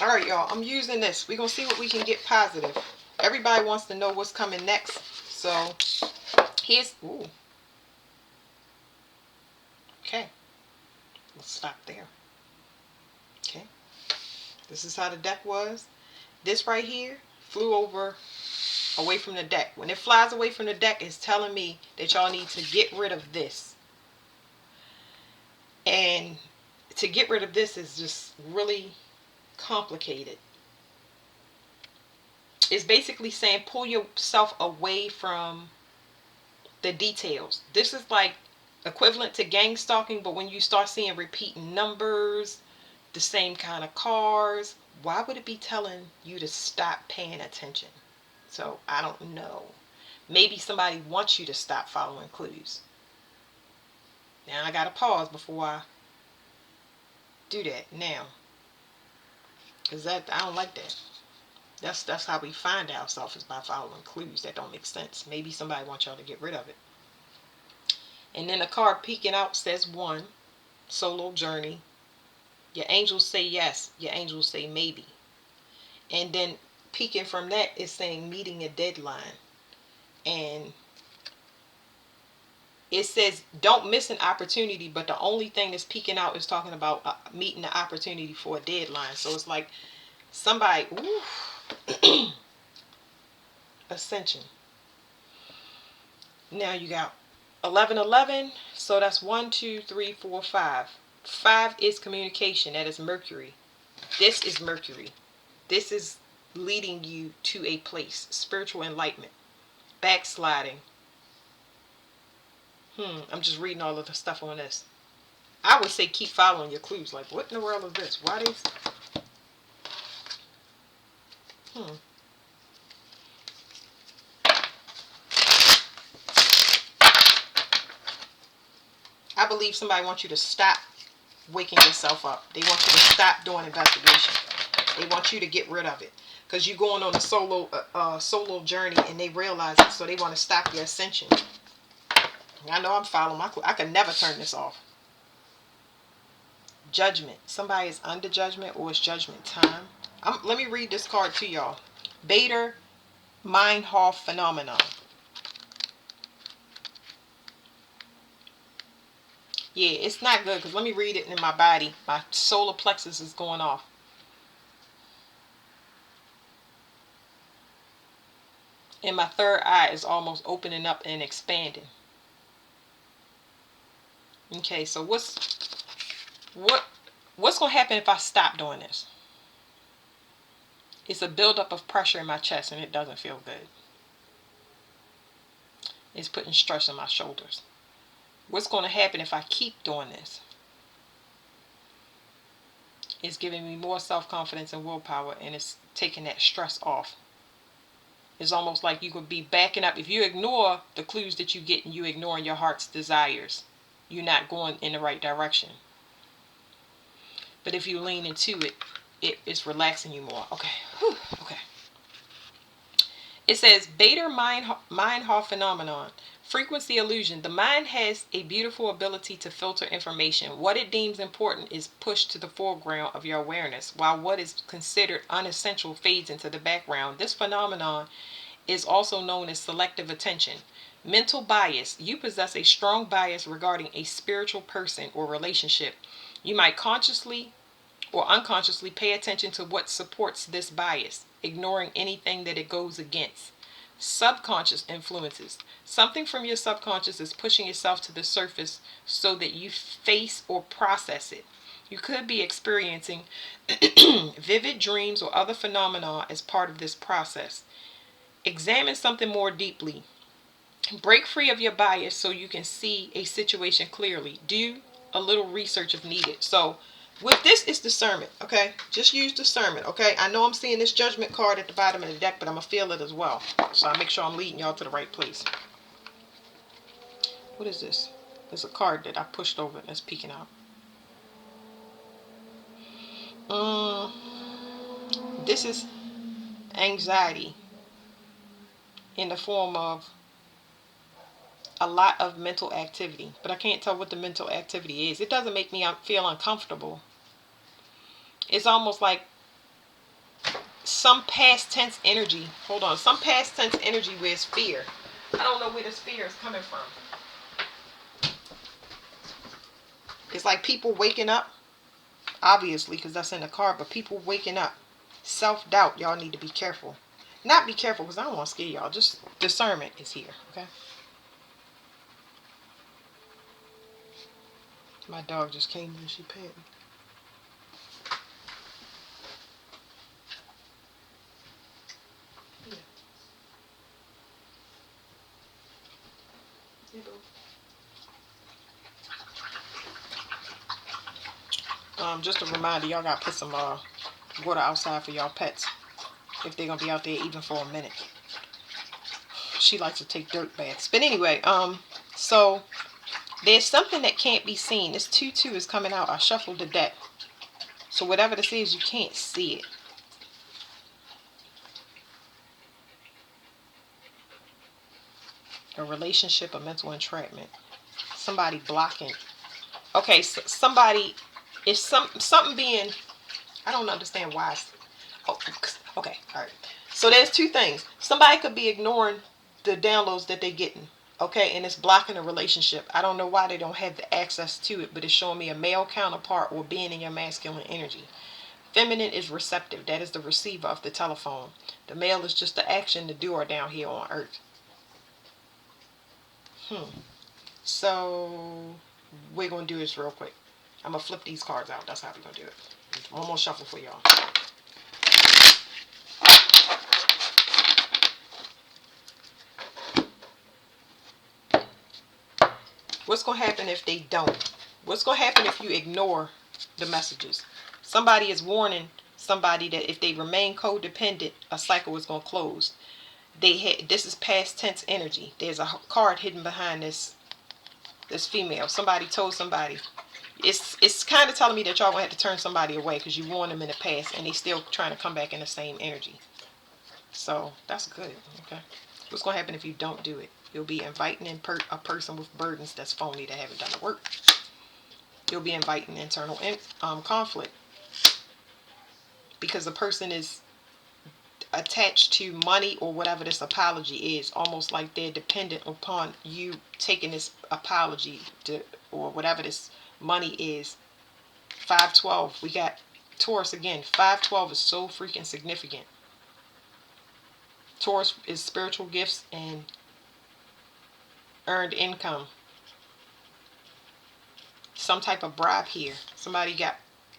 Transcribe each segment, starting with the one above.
All right, y'all. I'm using this. We're going to see what we can get positive. Everybody wants to know what's coming next. So, here's... Ooh. Okay. Let's stop there. Okay. This is how the deck was. This right here flew away from the deck. When it flies away from the deck, it's telling me that y'all need to get rid of this. And to get rid of this is just really complicated. It's basically saying pull yourself away from the details. This is like equivalent to gang stalking, but when you start seeing repeating numbers, the same kind of cars, why would it be telling you to stop paying attention? So I don't know. Maybe somebody wants you to stop following clues. Now I gotta pause before I do that now, because that I don't like that. That's how we find ourselves, is by following clues that don't make sense. Maybe somebody wants y'all to get rid of it. And then the card peeking out says 1, solo journey. Your angels say yes, your angels say maybe. And then peeking from that is saying meeting a deadline. And it says don't miss an opportunity, but the only thing that's peeking out is talking about meeting the opportunity for a deadline. So it's like somebody, ooh, ascension. Now you got 1111, so that's 1, 2, 3, 4, 5. 5 is communication. That is Mercury. This is Mercury. This is leading you to a place, spiritual enlightenment. Backsliding. I'm just reading all of the stuff on this. I would say keep following your clues. Like, what in the world is this? Why these? I believe somebody wants you to stop waking yourself up. They want you to stop doing investigation. They want you to get rid of it. Because you're going on a solo journey and they realize it. So they want to stop your ascension. I know I'm following my clue. I can never turn this off. Judgment. Somebody is under judgment, or it's judgment time. Let me read this card to y'all. Bader Meinhof phenomenon. Yeah, it's not good, because let me read it in my body. My solar plexus is going off. And my third eye is almost opening up and expanding. Okay, so what's going to happen if I stop doing this? It's a buildup of pressure in my chest, and it doesn't feel good. It's putting stress on my shoulders. What's going to happen if I keep doing this? It's giving me more self-confidence and willpower, and it's taking that stress off. It's almost like you could be backing up. If you ignore the clues that you get and you ignoring your heart's desires, you're not going in the right direction. But if you lean into it, it's relaxing you more. Okay. Whew. Okay. It says Bader Meinhof phenomenon. Frequency illusion. The mind has a beautiful ability to filter information. What it deems important is pushed to the foreground of your awareness, while what is considered unessential fades into the background. This phenomenon is also known as selective attention. Mental bias. You possess a strong bias regarding a spiritual person or relationship. You might consciously or unconsciously pay attention to what supports this bias, ignoring anything that it goes against. Subconscious influences. Something from your subconscious is pushing itself to the surface so that you face or process it. You could be experiencing vivid dreams or other phenomena as part of this process. Examine something more deeply. Break free of your bias so you can see a situation clearly. Do a little research if needed. So with this, it's discernment, okay? Just use discernment, okay? I know I'm seeing this judgment card at the bottom of the deck, but I'm going to feel it as well. So I make sure I'm leading y'all to the right place. What is this? There's a card that I pushed over that's peeking out. This is anxiety in the form of a lot of mental activity. But I can't tell what the mental activity is. It doesn't make me feel uncomfortable. It's almost like some past tense energy. Hold on. Some past tense energy where it's fear. I don't know where this fear is coming from. It's like people waking up. Obviously, because that's in the card. But people waking up. Self-doubt. Y'all need to be careful. Not be careful because I don't want to scare y'all. Just discernment is here. Okay. My dog just came in. She panted. Just a reminder, y'all gotta put some water outside for y'all pets if they're gonna be out there even for a minute. She likes to take dirt baths. But anyway, so there's something that can't be seen. This 2-2 is coming out. I shuffled the deck. So whatever this is, you can't see it. A relationship, a mental entrapment. Somebody blocking. Okay, so somebody is something being, I don't understand why. Okay, all right. So there's two things. Somebody could be ignoring the downloads that they're getting. Okay, and it's blocking a relationship. I don't know why they don't have the access to it, but it's showing me a male counterpart or being in your masculine energy. Feminine is receptive. That is the receiver of the telephone. The male is just the action, the doer down here on earth. So we're going to do this real quick. I'm going to flip these cards out. That's how we're going to do it. One more shuffle for y'all. What's going to happen if they don't? What's going to happen if you ignore the messages? Somebody is warning somebody that if they remain codependent, a cycle is going to close. This is past tense energy. There's a card hidden behind this female. Somebody told somebody. It's kind of telling me that y'all going to have to turn somebody away because you warned them in the past and they still trying to come back in the same energy. So that's good. Okay. What's going to happen if you don't do it? You'll be inviting in a person with burdens that's phony that haven't done the work. You'll be inviting internal conflict because the person is attached to money or whatever this apology is, almost like they're dependent upon you taking this apology to, or whatever this money is. 512, we got Taurus again. 512 is so freaking significant. Taurus is spiritual gifts and earned income. Some type of bribe here. Somebody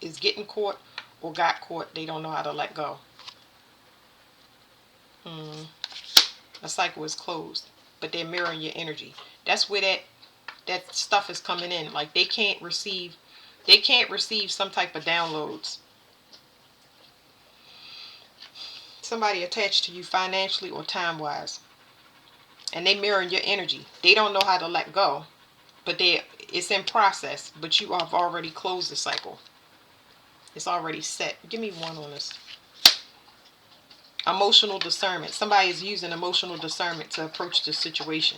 is getting caught or got caught. They don't know how to let go. A cycle is closed, but they're mirroring your energy. That's where that stuff is coming in. Like they can't receive some type of downloads. Somebody attached to you financially or time-wise, and they mirror your energy. They don't know how to let go, but it's in process. But you have already closed the cycle. It's already set. Give me one on this. Emotional discernment. Somebody is using emotional discernment to approach the situation.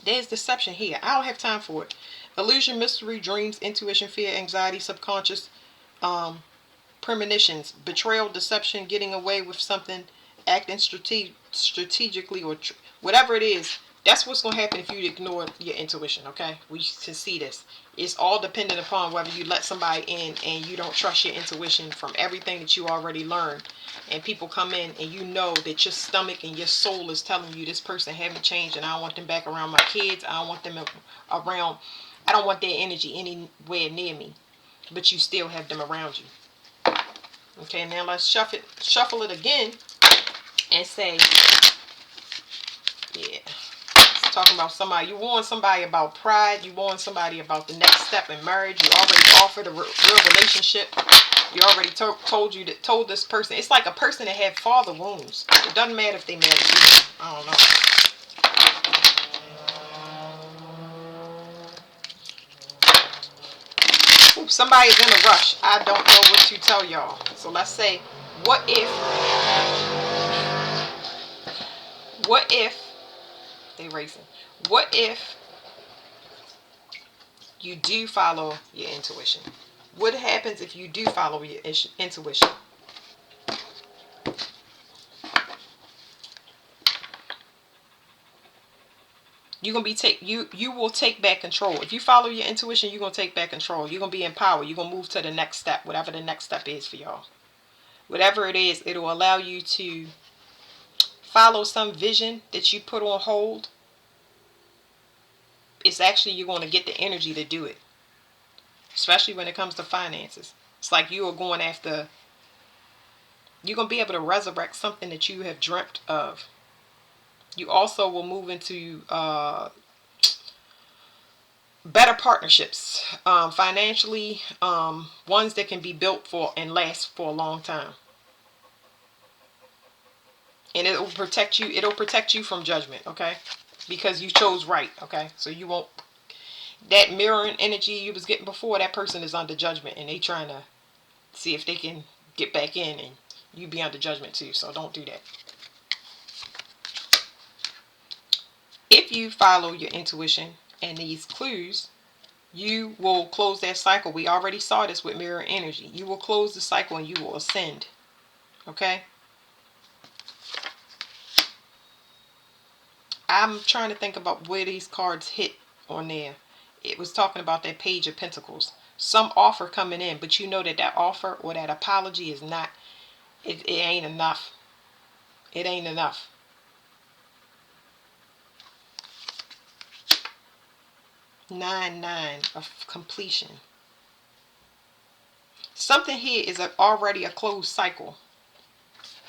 There's deception here. I don't have time for it. Illusion, mystery, dreams, intuition, fear, anxiety, subconscious, premonitions, betrayal, deception, getting away with something, acting strategically, or whatever it is. That's what's going to happen if you ignore your intuition, okay? We can see this. It's all dependent upon whether you let somebody in and you don't trust your intuition from everything that you already learned. And people come in and you know that your stomach and your soul is telling you this person haven't changed and I don't want them back around my kids. I don't want them around. I don't want their energy anywhere near me. But you still have them around you. Okay, now let's shuffle it again and say, yeah. Talking about somebody, you warn somebody about pride, you warn somebody about the next step in marriage, you already offered a real relationship, you already told this person. It's like a person that had father wounds. It doesn't matter if they married you. I don't know. Ooh, somebody's in a rush. I don't know what to tell y'all. So let's say, what if they racing? What if you do follow your intuition. What happens if you do follow your intuition? You're gonna be you will take back control. If you follow your intuition, you're gonna take back control. You're gonna be empowered. You're gonna move to the next step, whatever the next step is for y'all. Whatever it is, it'll allow you to follow some vision that you put on hold. It's actually, you're going to get the energy to do it, especially when it comes to finances. It's like you are going after, you're going to be able to resurrect something that you have dreamt of. You also will move into better partnerships, financially, ones that can be built for and last for a long time. And it'll protect you. It'll protect you from judgment, okay? Because you chose right, okay? So you won't, that mirroring energy you was getting before, that person is under judgment and they trying to see if they can get back in, and you be under judgment too. So don't do that. If you follow your intuition and these clues, you will close that cycle. We already saw this with mirror energy. You will close the cycle and you will ascend. Okay? I'm trying to think about where these cards hit on there. It was talking about that Page of Pentacles. Some offer coming in, but you know that that offer or that apology is not, it ain't enough. It ain't enough. 9 of completion. Something here is already a closed cycle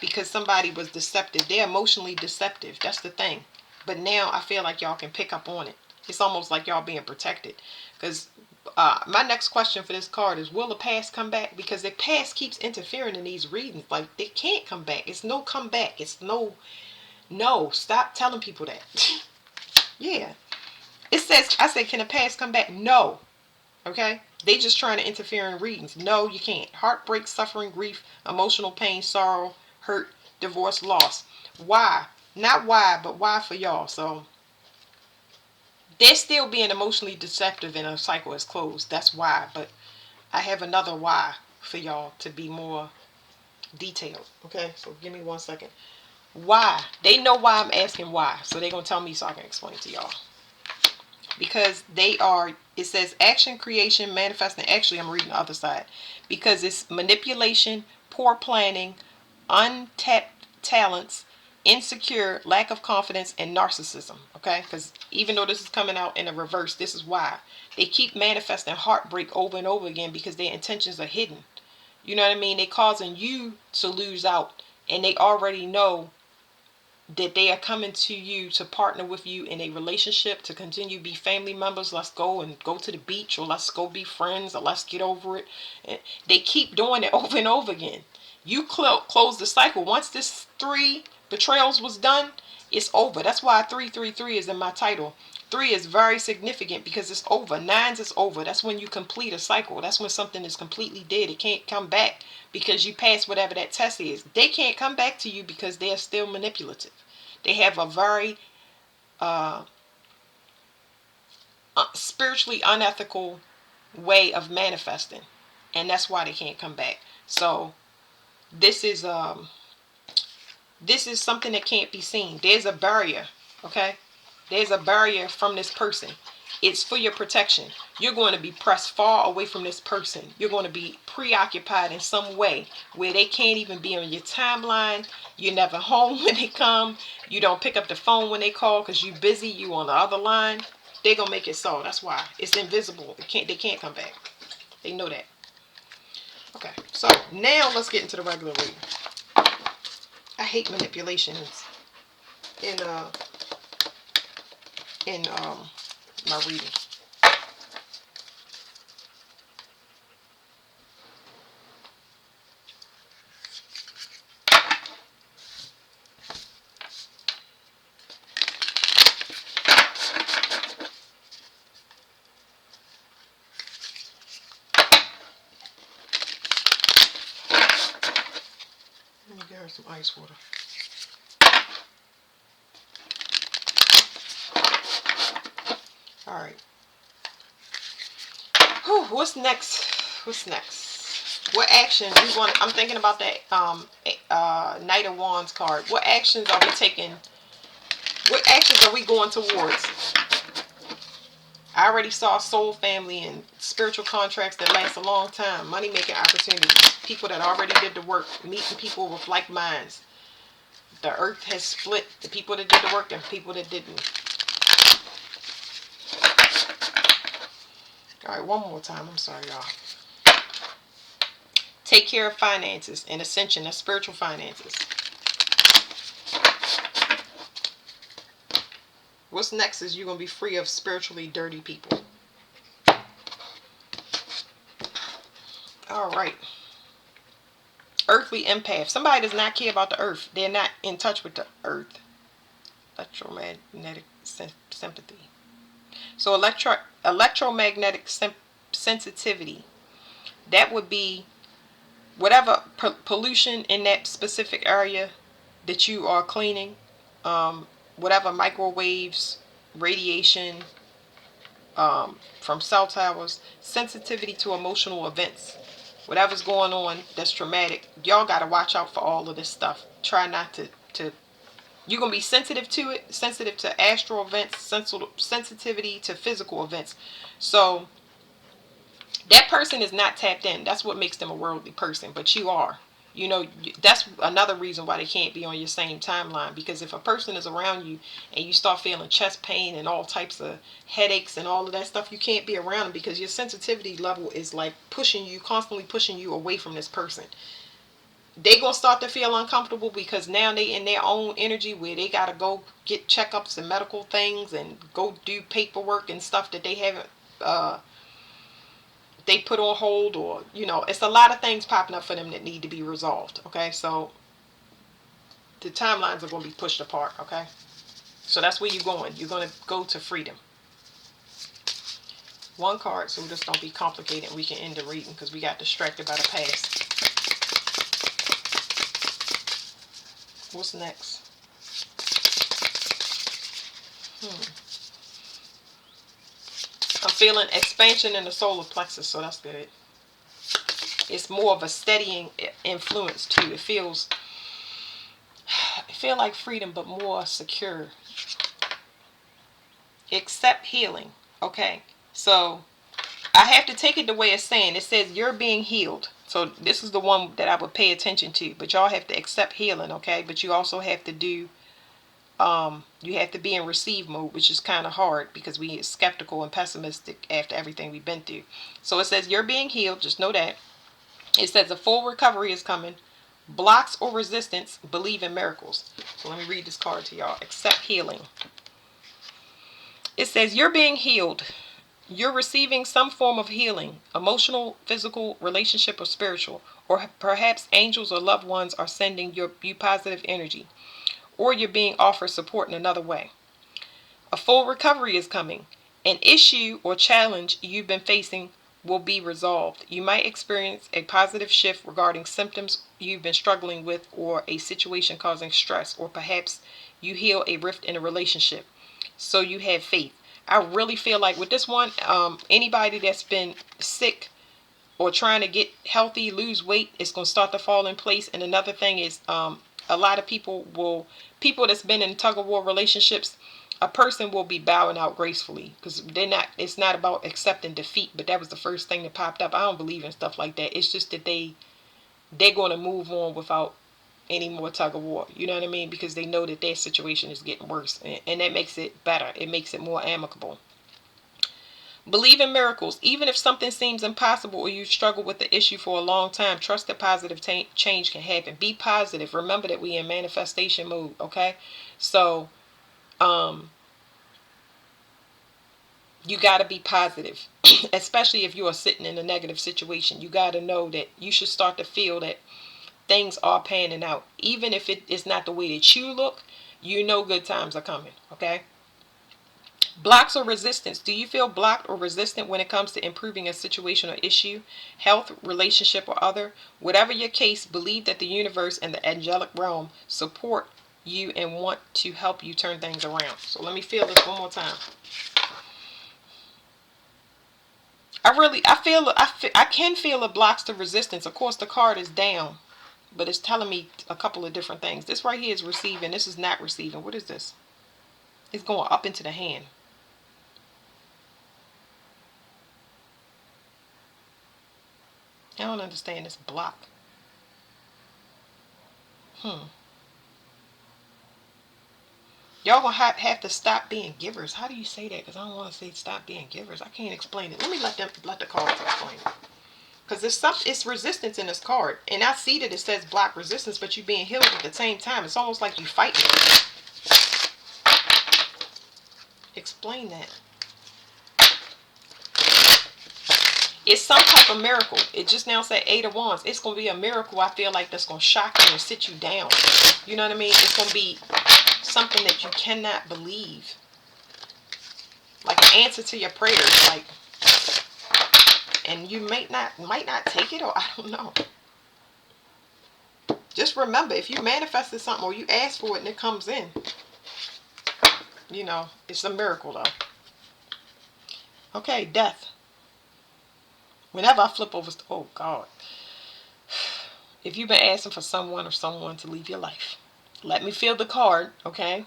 because somebody was deceptive. They're emotionally deceptive. That's the thing. But now I feel like y'all can pick up on it. It's almost like y'all being protected. Because my next question for this card is, will the past come back? Because the past keeps interfering in these readings. Like, they can't come back. It's no comeback. It's no. Stop telling people that. Yeah. It says, I said, can the past come back? No. Okay? They just trying to interfere in readings. No, you can't. Heartbreak, suffering, grief, emotional pain, sorrow, hurt, divorce, loss. Why? Not why, but why for y'all. So they're still being emotionally deceptive and a cycle is closed. That's why. But I have another why for y'all to be more detailed. Okay? So give me 1 second. Why? They know why I'm asking why. So they're going to tell me so I can explain to y'all. Because they are, it says action, creation, manifesting. Actually, I'm reading the other side. Because it's manipulation, poor planning, untapped talents, insecure, lack of confidence, and narcissism. Okay? Because even though this is coming out in a reverse, this is why. They keep manifesting heartbreak over and over again because their intentions are hidden. You know what I mean? They're causing you to lose out. And they already know that they are coming to you to partner with you in a relationship, to continue to be family members. Let's go and go to the beach, or let's go be friends, or let's get over it. And they keep doing it over and over again. You close the cycle. Once this 3 betrayals was done, it's over. That's why 333 is in my title. 3 is very significant because it's over. 9s is over. That's when you complete a cycle. That's when something is completely dead. It can't come back because you passed whatever that test is. They can't come back to you because they are still manipulative. They have a very spiritually unethical way of manifesting, and that's why they can't come back. So this is something that can't be seen. There's a barrier, okay? There's a barrier from this person. It's for your protection. You're going to be pressed far away from this person. You're going to be preoccupied in some way where they can't even be on your timeline. You're never home when they come. You don't pick up the phone when they call because you're busy. You on the other line. They're going to make it so. That's why. It's invisible. They can't come back. They know that. Okay, so now let's get into the regular reading. I hate manipulations in my reading. Let me get her some ice water. All right. Whew, what's next? What's next? What actions we want? I'm thinking about that Knight of Wands card. What actions are we taking? What actions are we going towards? I already saw soul family and spiritual contracts that last a long time. Money making opportunities. People that already did the work. Meeting people with like minds. The earth has split. The people that did the work and people that didn't. Alright, one more time. I'm sorry, y'all. Take care of finances and ascension. That's spiritual finances. What's next is you're going to be free of spiritually dirty people. Alright. Earthly empath. Somebody does not care about the earth. They're not in touch with the earth. Electromagnetic sympathy. So electromagnetic sensitivity. That would be whatever pollution in that specific area that you are cleaning. Whatever microwaves, radiation from cell towers, sensitivity to emotional events. Whatever's going on that's traumatic, y'all got to watch out for all of this stuff. Try not to you're going to be sensitive to it, sensitive to astral events, sensitivity to physical events. So that person is not tapped in. That's what makes them a worldly person, but you are. You know, that's another reason why they can't be on your same timeline. Because if a person is around you and you start feeling chest pain and all types of headaches and all of that stuff, you can't be around them because your sensitivity level is like pushing you, constantly pushing you away from this person. They gonna start to feel uncomfortable because now they in their own energy where they gotta go get checkups and medical things and go do paperwork and stuff that they haven't they put on hold, or it's a lot of things popping up for them that need to be resolved. Okay, so the timelines are going to be pushed apart. Okay, so that's where you're going. You're going to go to freedom. One card, so this don't be complicated. We can end the reading because we got distracted by the past. What's next? I'm feeling expansion in the solar plexus, so that's good. It's more of a steadying influence too. It feels like freedom, but more secure. Accept healing. Okay, so I have to take it the way it's saying. It says you're being healed. So this is the one that I would pay attention to. But y'all have to accept healing, okay? But you also have to do, you have to be in receive mode, which is kind of hard because we are skeptical and pessimistic after everything we've been through. So it says you're being healed. Just know that. It says a full recovery is coming. Blocks or resistance, believe in miracles. So let me read this card to y'all. Accept healing. It says you're being healed. You're receiving some form of healing, emotional, physical, relationship, or spiritual. Or perhaps angels or loved ones are sending you positive energy. Or you're being offered support in another way. A full recovery is coming. An issue or challenge you've been facing will be resolved. You might experience a positive shift regarding symptoms you've been struggling with or a situation causing stress, or perhaps you heal a rift in a relationship. So you have faith. I really feel like with this one, anybody that's been sick or trying to get healthy, lose weight, it's going to start to fall in place. And another thing is a lot of people that's been in tug of war relationships, a person will be bowing out gracefully because it's not about accepting defeat. But that was the first thing that popped up. I don't believe in stuff like that. It's just that they're going to move on without any more tug of war. You know what I mean? Because they know that their situation is getting worse, and that makes it better. It makes it more amicable. Believe in miracles. Even if something seems impossible or you struggle with the issue for a long time, trust that positive change can happen. Be positive. Remember that we in manifestation mode, okay? So you got to be positive, especially if you are sitting in a negative situation. You got to know that you should start to feel that things are panning out. Even if it is not the way that you look, you know good times are coming, okay? Blocks or resistance. Do you feel blocked or resistant when it comes to improving a situation or issue, health, relationship, or other? Whatever your case, believe that the universe and the angelic realm support you and want to help you turn things around. So let me feel this one more time. I can feel it blocks the resistance. Of course, the card is down, but it's telling me a couple of different things. This right here is receiving. This is not receiving. What is this? It's going up into the hand. I don't understand this block. Y'all gonna have to stop being givers. How do you say that? Because I don't want to say stop being givers. I can't explain it. Let me let the cards explain it. Because it's resistance in this card. And I see that it says block resistance, but you being healed at the same time. It's almost like you fight it. Explain that. It's some type of miracle. It just now said 8 of Wands. It's going to be a miracle, I feel like, that's going to shock you and sit you down. You know what I mean? It's going to be something that you cannot believe. Like an answer to your prayers. Like, and you might not take it, or I don't know. Just remember, if you manifested something or you ask for it and it comes in, you know, it's a miracle though. Okay, death. Whenever I flip over, oh God. If you've been asking for someone or someone to leave your life, let me feel the card, okay?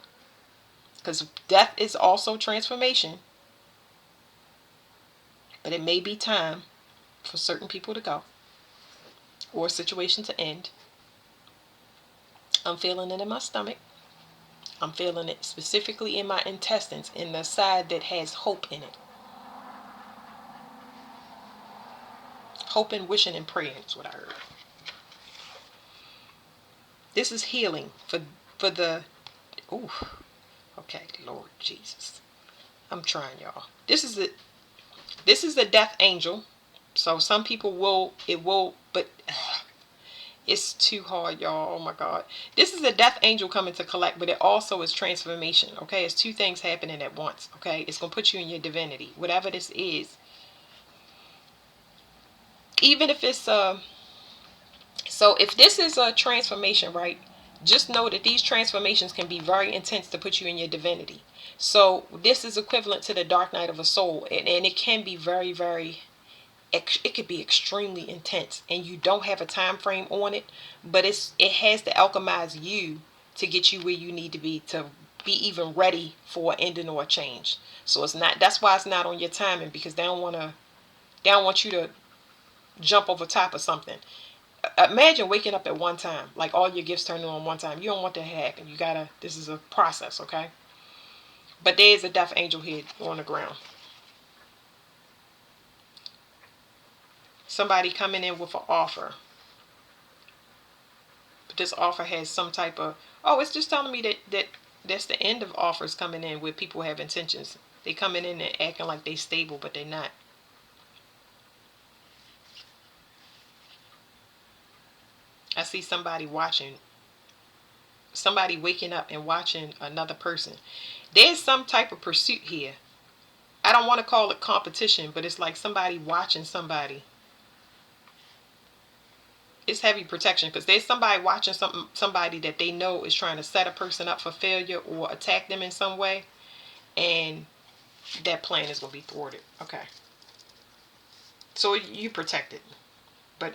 Because death is also transformation. But it may be time for certain people to go or a situation to end. I'm feeling it in my stomach. I'm feeling it specifically in my intestines, in the side that has hope in it. Hoping, wishing, and praying is what I heard. This is healing for the... Ooh. Okay, Lord Jesus. I'm trying, y'all. This is the death angel. So some people but it's too hard, y'all. Oh my God. This is a death angel coming to collect, but it also is transformation. Okay, it's two things happening at once. Okay, it's gonna put you in your divinity, whatever this is. Even if it's so if this is a transformation, right? Just know that these transformations can be very intense to put you in your divinity. So this is equivalent to the dark night of a soul, and it can be very, very, it could be extremely intense, and you don't have a time frame on it, but it has to alchemize you to get you where you need to be even ready for an ending or a change. So it's not, that's why it's not on your timing, because they don't want you to jump over top of something. Imagine waking up at one time, like all your gifts turning on one time. You don't want that to happen. This is a process, okay? But there is a death angel here on the ground. Somebody coming in with an offer. But this offer has some type of... Oh, it's just telling me that's the end of offers coming in where people have intentions. They coming in and acting like they stable, but they not. I see somebody waking up and watching another person. There's some type of pursuit here. I don't want to call it competition, but it's like somebody watching somebody. It's heavy protection, because there's somebody watching somebody that they know is trying to set a person up for failure or attack them in some way, and that plan is going to be thwarted. Okay. So you protected. But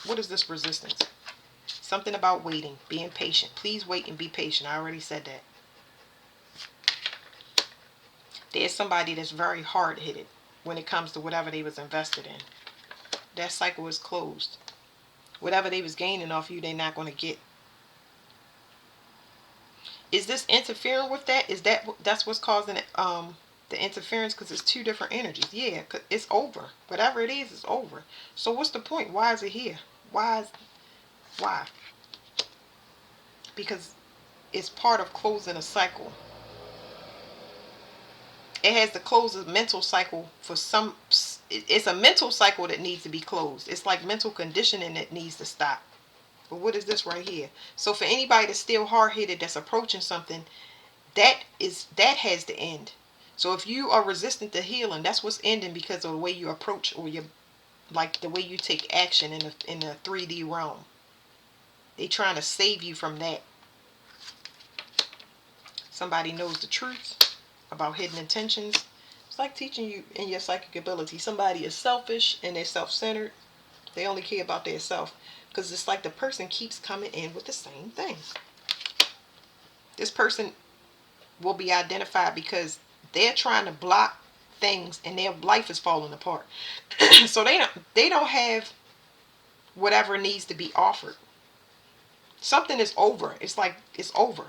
what is this resistance? Something about waiting, being patient. Please wait and be patient. I already said that. There's somebody that's very hard-headed when it comes to whatever they was invested in. That cycle is closed. Whatever they was gaining off you, they're not going to get. Is this interfering with that? That's what's causing it, the interference? Because it's two different energies. Yeah, it's over. Whatever it is, it's over. So what's the point? Why is it here? Why? Because it's part of closing a cycle. It has to close a mental cycle for some. It's a mental cycle that needs to be closed. It's like mental conditioning that needs to stop. But what is this right here? So for anybody that's still hard-headed, that's approaching something, that has to end. So if you are resistant to healing, that's what's ending, because of the way you approach, or the way you take action in the 3D realm. They trying to save you from that. Somebody knows the truth about hidden intentions. It's like teaching you in your psychic ability. Somebody is selfish and they're self-centered. They only care about their self. Because it's like the person keeps coming in with the same thing. This person will be identified because they're trying to block things and their life is falling apart. So they don't have whatever needs to be offered. Something is over. It's like it's over.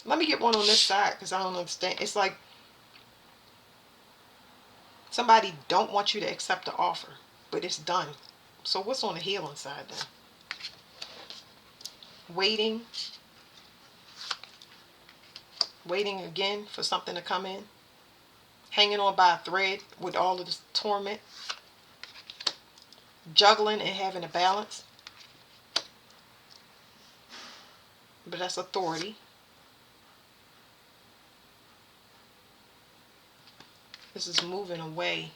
Let me get one on this side because I don't understand. It's like somebody don't want you to accept the offer, but it's done. So what's on the healing side then? Waiting again for something to come in. Hanging on by a thread with all of this torment. Juggling and having a balance. But that's authority. This is moving away.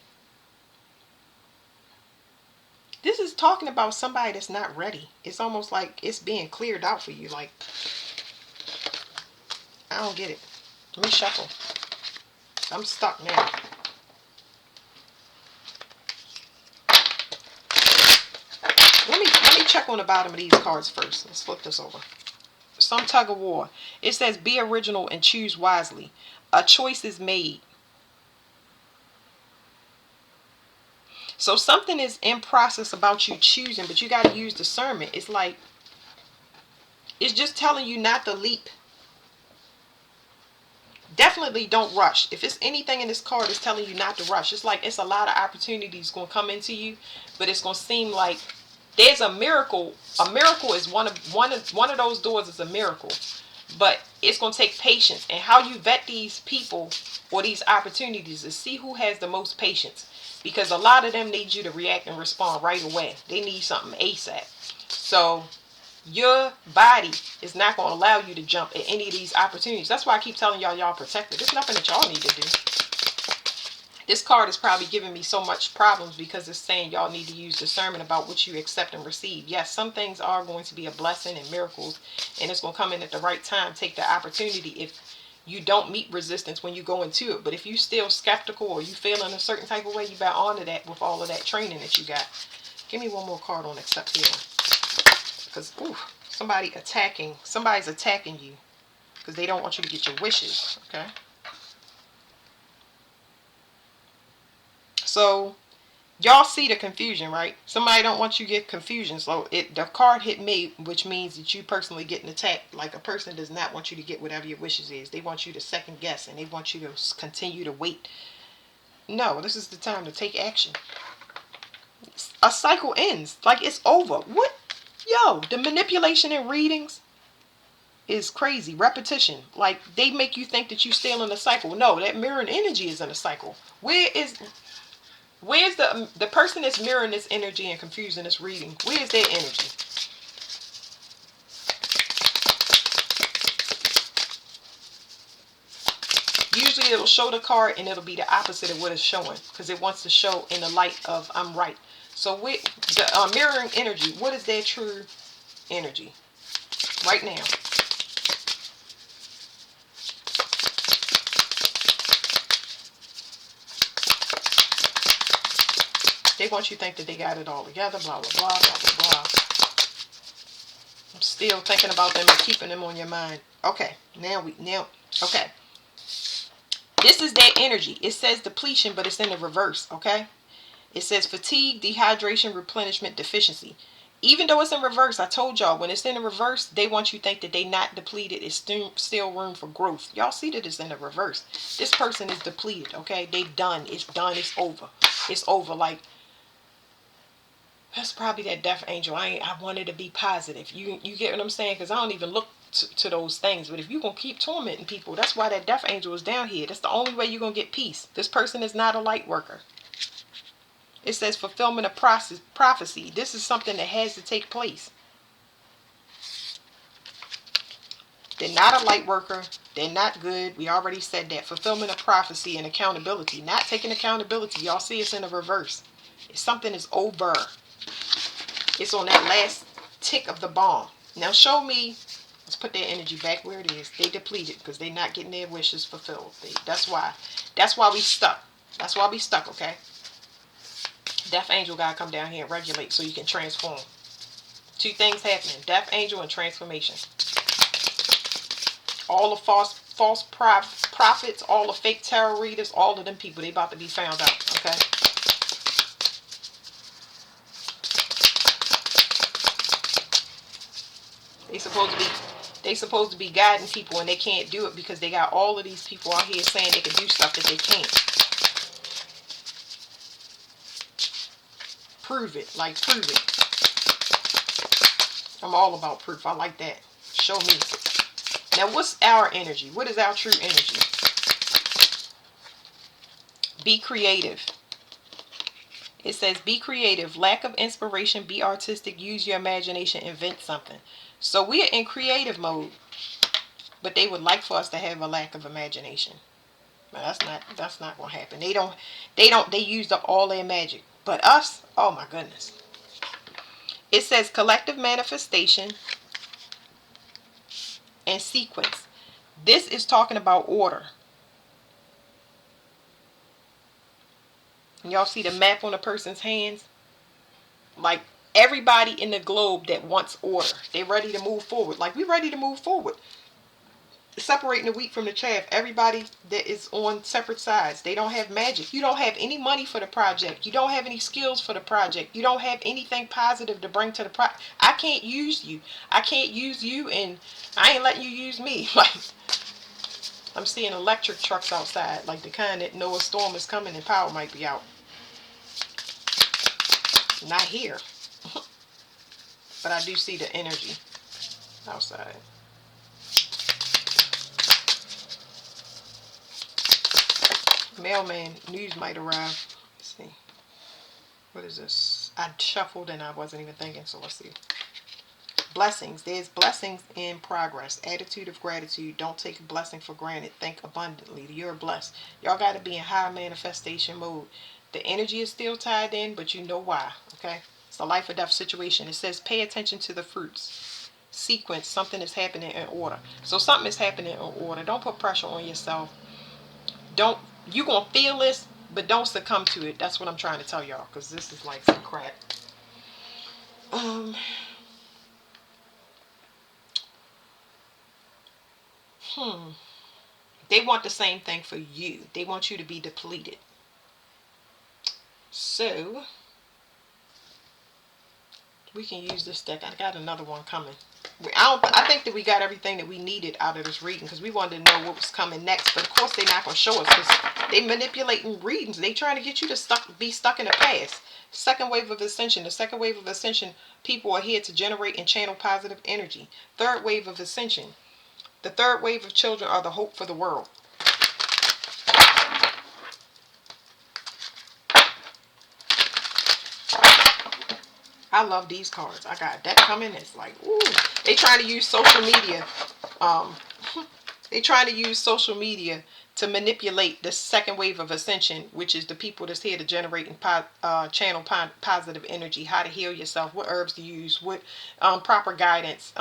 This is talking about somebody that's not ready. It's almost like it's being cleared out for you. Like, I don't get it. Let me shuffle. I'm stuck now. Let me check on the bottom of these cards first. Let's flip this over. Some tug of war. It says, be original and choose wisely. A choice is made. So something is in process about you choosing, but you got to use discernment. It's like, it's just telling you not to leap. Definitely don't rush. If it's anything in this card, it's telling you not to rush. It's like it's a lot of opportunities going to come into you, but it's going to seem like there's a miracle. A miracle is one of those doors is a miracle, but it's going to take patience. And how you vet these people or these opportunities is see who has the most patience, because a lot of them need you to react and respond right away. They need something ASAP. So your body is not going to allow you to jump at any of these opportunities. That's why I keep telling y'all protected. There's nothing that y'all need to do. This card is probably giving me so much problems because it's saying y'all need to use discernment about what you accept and receive. Yes, some things are going to be a blessing and miracles, and it's going to come in at the right time. Take the opportunity if you don't meet resistance when you go into it. But if you still skeptical or you feeling a certain type of way, you better honor that with all of that training that you got. Give me one more card on accept healing. Because, somebody's attacking you because they don't want you to get your wishes. Okay. So y'all see the confusion, right? Somebody don't want you to get confusion. So the card hit me, which means that you personally getting attacked. Like a person does not want you to get whatever your wishes is. They want you to second guess and they want you to continue to wait. No, this is the time to take action. A cycle ends. Like it's over. What? Yo, the manipulation in readings is crazy. Repetition. Like they make you think that you're still in a cycle. No, that mirroring energy is in a cycle. Where's the person that's mirroring this energy and confusing this reading? Where's their energy? Usually it'll show the card and it'll be the opposite of what it's showing because it wants to show in the light of I'm right. So with the mirroring energy, what is their true energy right now? They want you to think that they got it all together, blah, blah, blah, blah, blah, blah. I'm still thinking about them and keeping them on your mind. Okay, okay. This is their energy. It says depletion, but it's in the reverse, okay? It says fatigue, dehydration, replenishment, deficiency. Even though it's in reverse, I told y'all, when it's in the reverse, they want you to think that they not depleted. It's still room for growth. Y'all see that it's in the reverse. This person is depleted, okay? They done. It's done. It's over. It's over. Like, that's probably that death angel. I wanted to be positive. You get what I'm saying? Because I don't even look to those things. But if you're going to keep tormenting people, that's why that death angel is down here. That's the only way you're going to get peace. This person is not a light worker. It says fulfillment of prophecy. This is something that has to take place. They're not a light worker. They're not good. We already said that. Fulfillment of prophecy and accountability. Not taking accountability. Y'all see it's in the reverse. It's something is over. It's on that last tick of the bomb. Now show me Let's put their energy back where it is. They depleted because they're not getting their wishes fulfilled. That's why. That's why we stuck. That's why we stuck, okay? Death angel gotta come down here and regulate so you can transform. Two things happening. Death angel and transformation. All the false prophets, all the fake tarot readers, all of them people, they about to be found out, okay? They supposed to be guiding people, and they can't do it because they got all of these people out here saying they can do stuff that they can't. Prove it. Like, prove it. I'm all about proof. I like that. Show me. Now, what's our energy? What is our true energy? Be creative. It says, be creative. Lack of inspiration. Be artistic. Use your imagination. Invent something. So we're in creative mode. But they would like for us to have a lack of imagination. But that's not going to happen. They used up all their magic. But us, oh my goodness. It says collective manifestation and sequence. This is talking about order. Y'all see the map on a person's hands? Like everybody in the globe that wants order. They're ready to move forward. Like we're ready to move forward. Separating the wheat from the chaff. Everybody that is on separate sides. They don't have magic. You don't have any money for the project. You don't have any skills for the project. You don't have anything positive to bring to the project. I can't use you. I can't use you, and I ain't letting you use me. Like, I'm seeing electric trucks outside. Like the kind that know a storm is coming and power might be out. Not here. But I do see the energy outside. Mailman news might arrive. Let's see. What is this? I shuffled and I wasn't even thinking, so let's see. Blessings. There's blessings in progress. Attitude of gratitude. Don't take a blessing for granted. Think abundantly. You're blessed. Y'all got to be in high manifestation mode. The energy is still tied in, but you know why. Okay? It's a life or death situation. It says pay attention to the fruits. Sequence. Something is happening in order. So something is happening in order. Don't put pressure on yourself. You're going to feel this, but don't succumb to it. That's what I'm trying to tell y'all, because this is like some crap. They want the same thing for you. They want you to be depleted. So, we can use this deck. I got another one coming. I think that we got everything that we needed out of this reading because we wanted to know what was coming next. But of course, they're not going to show us because they manipulating readings. They trying to get you to be stuck in the past. Second wave of ascension. The second wave of ascension, people are here to generate and channel positive energy. Third wave of ascension. The third wave of children are the hope for the world. I love these cards. I got that coming. It's like, ooh. They trying to use social media. They trying to use social media to manipulate the second wave of ascension, which is the people that's here to generate and channel positive energy, how to heal yourself, what herbs to use, what proper guidance,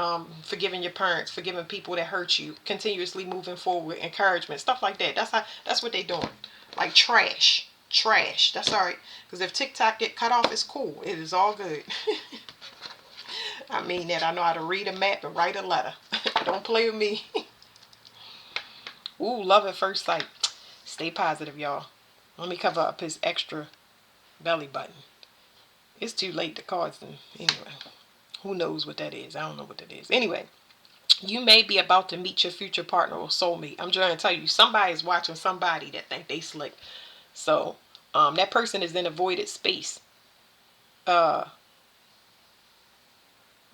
forgiving your parents, forgiving people that hurt you, continuously moving forward, encouragement, stuff like that. That's what they doing. Like trash. That's all right. Because if TikTok get cut off, it's cool. It is all good. I mean that. I know how to read a map and write a letter. Don't play with me. Ooh, love at first sight. Stay positive, y'all. Let me cover up his extra belly button. It's too late. The cards. Anyway, who knows what that is? I don't know what that is. Anyway, you may be about to meet your future partner or soulmate. I'm trying to tell you, somebody's watching somebody that think they slick. So, that person is in a voided space. They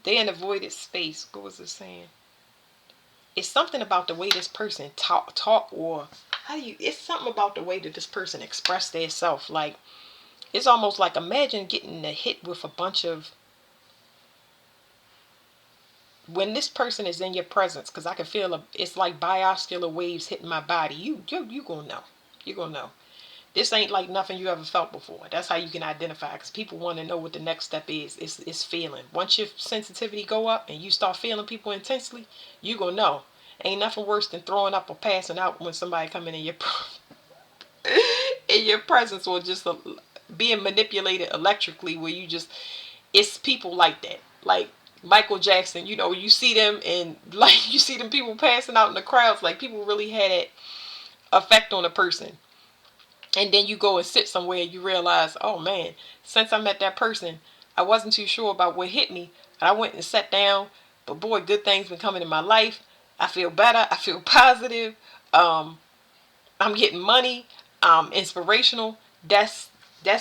in a voided space. What was it saying? It's something about the way this person talk or it's something about the way that this person express their self. Like, it's almost like, imagine getting hit with a bunch of, when this person is in your presence, because I can feel it's like bioscular waves hitting my body. You gonna know. You're gonna know. This ain't like nothing you ever felt before. That's how you can identify, because people want to know what the next step is. It's feeling. Once your sensitivity go up and you start feeling people intensely, you gonna know. Ain't nothing worse than throwing up or passing out when somebody coming in your in your presence, or just being manipulated electrically, where you just, it's people like that. Like Michael Jackson, you see them, and like you see them people passing out in the crowds, like people really had that effect on a person. And then you go and sit somewhere and you realize, oh man, since I met that person, I wasn't too sure about what hit me. I went and sat down, but boy, good things been coming in my life. I feel better. I feel positive. Um, I'm getting money. Inspirational. That's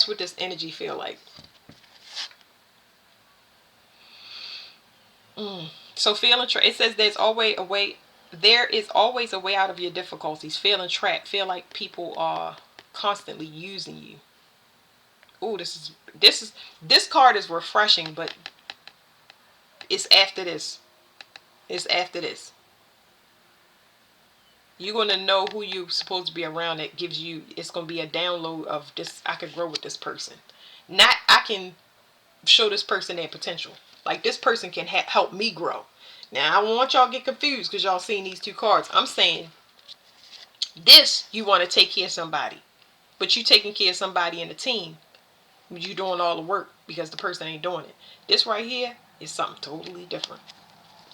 what this energy feel like. So feeling it says there's always a way. There is always a way out of your difficulties. Feeling trapped. Feel like people are constantly using you. Ooh, this card is refreshing, but it's after this. It's after this. You're gonna know who you're supposed to be around. That gives you. It's gonna be a download of this. I could grow with this person. Not I can show this person their potential. Like this person can help me grow. Now I don't want y'all to get confused because y'all seen these two cards. I'm saying this, you want to take care of somebody, but you taking care of somebody in a team. You doing all the work because the person ain't doing it. This right here is something totally different.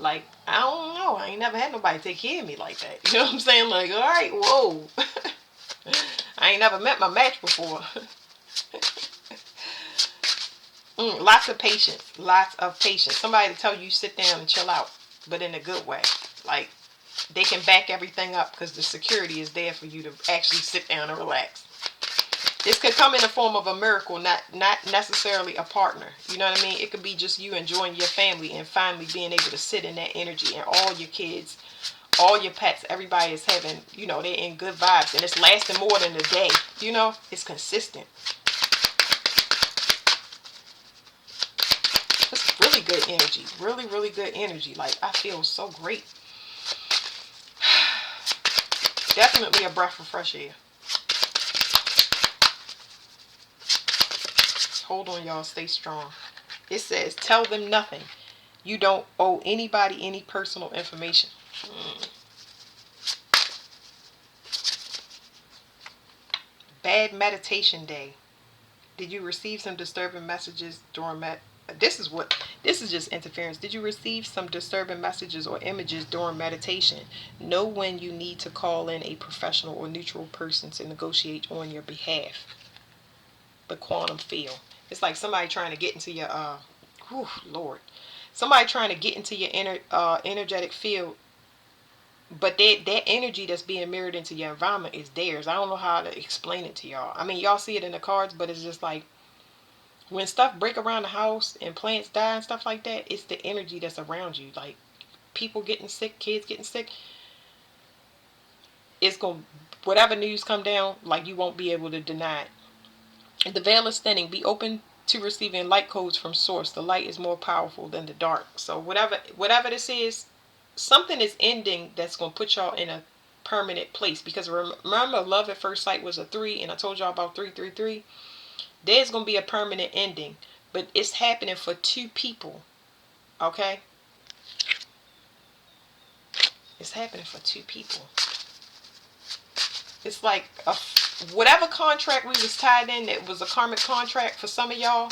Like, I don't know. I ain't never had nobody take care of me like that. You know what I'm saying? Like, all right, whoa. I ain't never met my match before. Lots of patience. Lots of patience. Somebody to tell you sit down and chill out, but in a good way. Like, they can back everything up because the security is there for you to actually sit down and relax. This could come in the form of a miracle, not necessarily a partner. You know what I mean? It could be just you enjoying your family and finally being able to sit in that energy, and all your kids, all your pets, everybody is having, they're in good vibes, and it's lasting more than a day. It's consistent. It's really good energy. Really, really good energy. Like, I feel so great. Definitely a breath of fresh air. Hold on, y'all. Stay strong. It says, tell them nothing. You don't owe anybody any personal information. Bad meditation day. Did you receive some disturbing messages during This is just interference. Did you receive some disturbing messages or images during meditation? Know when you need to call in a professional or neutral person to negotiate on your behalf. The quantum field. It's like somebody trying to get into your Lord. Somebody trying to get into your energetic field, but that energy that's being mirrored into your environment is theirs. I don't know how to explain it to y'all. I mean, y'all see it in the cards, but it's just like when stuff break around the house and plants die and stuff like that, it's the energy that's around you. Like people getting sick, kids getting sick. It's going, whatever news come down, like you won't be able to deny it. The veil is thinning. Be open to receiving light codes from source. The light is more powerful than the dark. So whatever this is, something is ending that's going to put y'all in a permanent place. Because remember, love at first sight was a 3, and I told y'all about 333. There's going to be a permanent ending, but it's happening for 2 people. Okay? It's happening for 2 people. It's like whatever contract we was tied in, that was a karmic contract for some of y'all,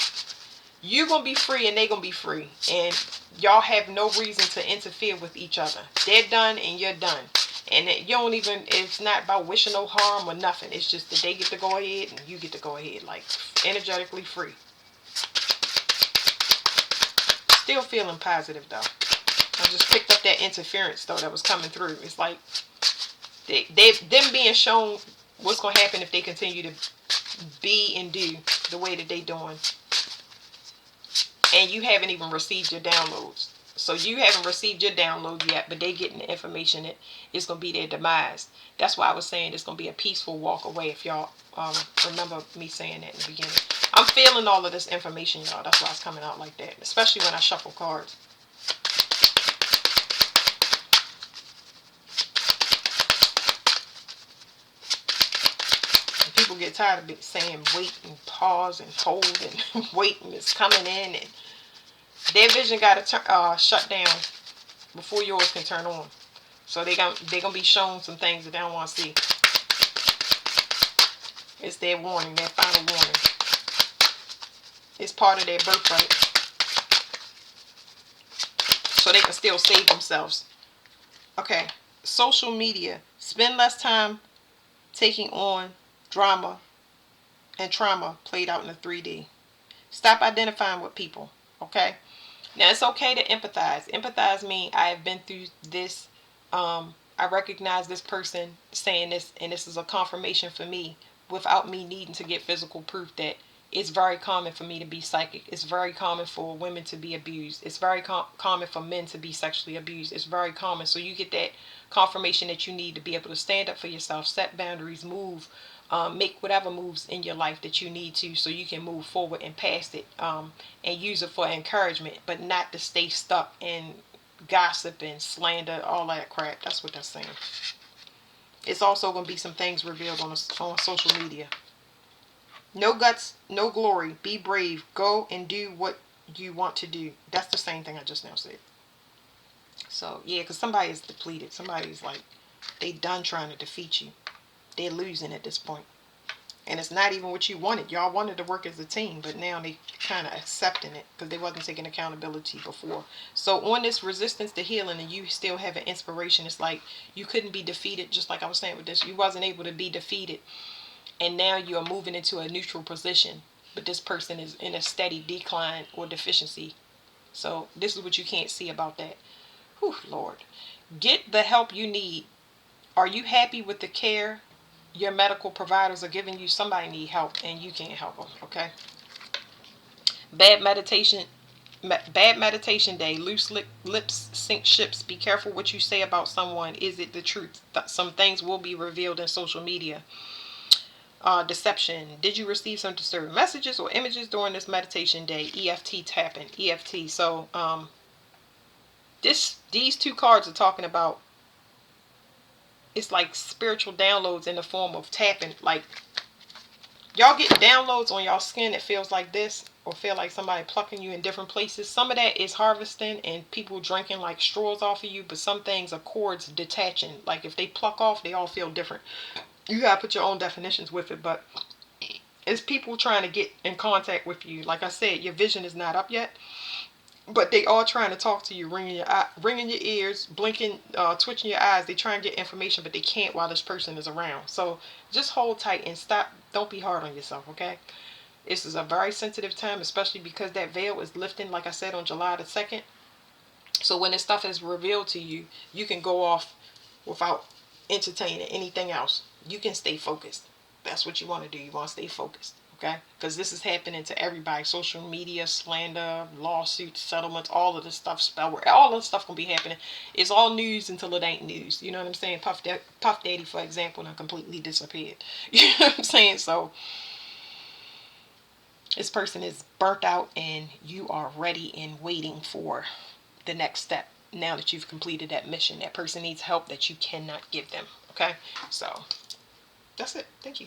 you're going to be free and they're going to be free. And y'all have no reason to interfere with each other. They're done and you're done. And you don't even, it's not about wishing no harm or nothing. It's just that they get to go ahead and you get to go ahead. Like, energetically free. Still feeling positive, though. I just picked up that interference, though, that was coming through. It's like, them being shown what's going to happen if they continue to be and do the way that they doing. And you haven't even received your downloads. So you haven't received your download yet, but they getting the information that it's going to be their demise. That's why I was saying it's going to be a peaceful walk away, if y'all remember me saying that in the beginning. I'm feeling all of this information, y'all. That's why it's coming out like that, especially when I shuffle cards. people get tired of it saying wait and pause and hold and wait and it's coming in, and their vision got to shut down before yours can turn on. So they're gonna be shown some things that they don't want to see. It's their warning, their final warning. It's part of their birthright. So they can still save themselves. Okay. Social media. Spend less time taking on drama and trauma played out in the 3D. Stop identifying with people. Okay. Now it's okay to empathize. Empathize means I have been through this. I recognize this person saying this, and this is a confirmation for me without me needing to get physical proof that it's very common for me to be psychic. It's very common for women to be abused. It's very common for men to be sexually abused. It's very common. So you get that confirmation that you need to be able to stand up for yourself, set boundaries, move, make whatever moves in your life that you need to, so you can move forward and past it, and use it for encouragement, but not to stay stuck in gossip and slander, all that crap. That's what that's saying. It's also going to be some things revealed on social media. No guts, no glory. Be brave. Go and do what you want to do. That's the same thing I just now said. So, yeah, because somebody is depleted. Somebody's like, they done trying to defeat you. They're losing at this point. And it's not even what you wanted. Y'all wanted to work as a team, but now they kind of accepting it because they wasn't taking accountability before. So on this resistance to healing, and you still have an inspiration, it's like you couldn't be defeated, just like I was saying with this. You wasn't able to be defeated. And now you are moving into a neutral position, but this person is in a steady decline or deficiency. So this is what you can't see about that. Whew, Lord. Get the help you need. Are you happy with the care your medical providers are giving you? Somebody need help and you can't help them, okay? Bad meditation day. Loose lips sink ships. Be careful what you say about someone. Is it the truth? Some things will be revealed in social media. Deception. Did you receive some disturbing messages or images during this meditation day? EFT tapping. EFT. So these two cards are talking about, it's like spiritual downloads in the form of tapping. Like y'all get downloads on y'all skin that feels like this, or feel like somebody plucking you in different places. Some of that is harvesting and people drinking like straws off of you, but some things are cords detaching. Like if they pluck off, they all feel different. You gotta put your own definitions with it, but it's people trying to get in contact with you. Like I said, your vision is not up yet, but they all trying to talk to you, ringing your ears, blinking, twitching your eyes. They try and get information, but they can't while this person is around. So just hold tight and stop. Don't be hard on yourself, okay? This is a very sensitive time, especially because that veil is lifting, like I said, on July the 2nd. So when this stuff is revealed to you, you can go off without entertaining anything else. You can stay focused. That's what you want to do. You want to stay focused, okay? Because this is happening to everybody. Social media, slander, lawsuits, settlements, all of this stuff, spellware, all of this stuff gonna be happening. It's all news until it ain't news. You know what I'm saying? Puff Daddy, for example, now completely disappeared. You know what I'm saying? So this person is burnt out, and you are ready and waiting for the next step. Now that you've completed that mission, that person needs help that you cannot give them. Okay, so that's it. Thank you.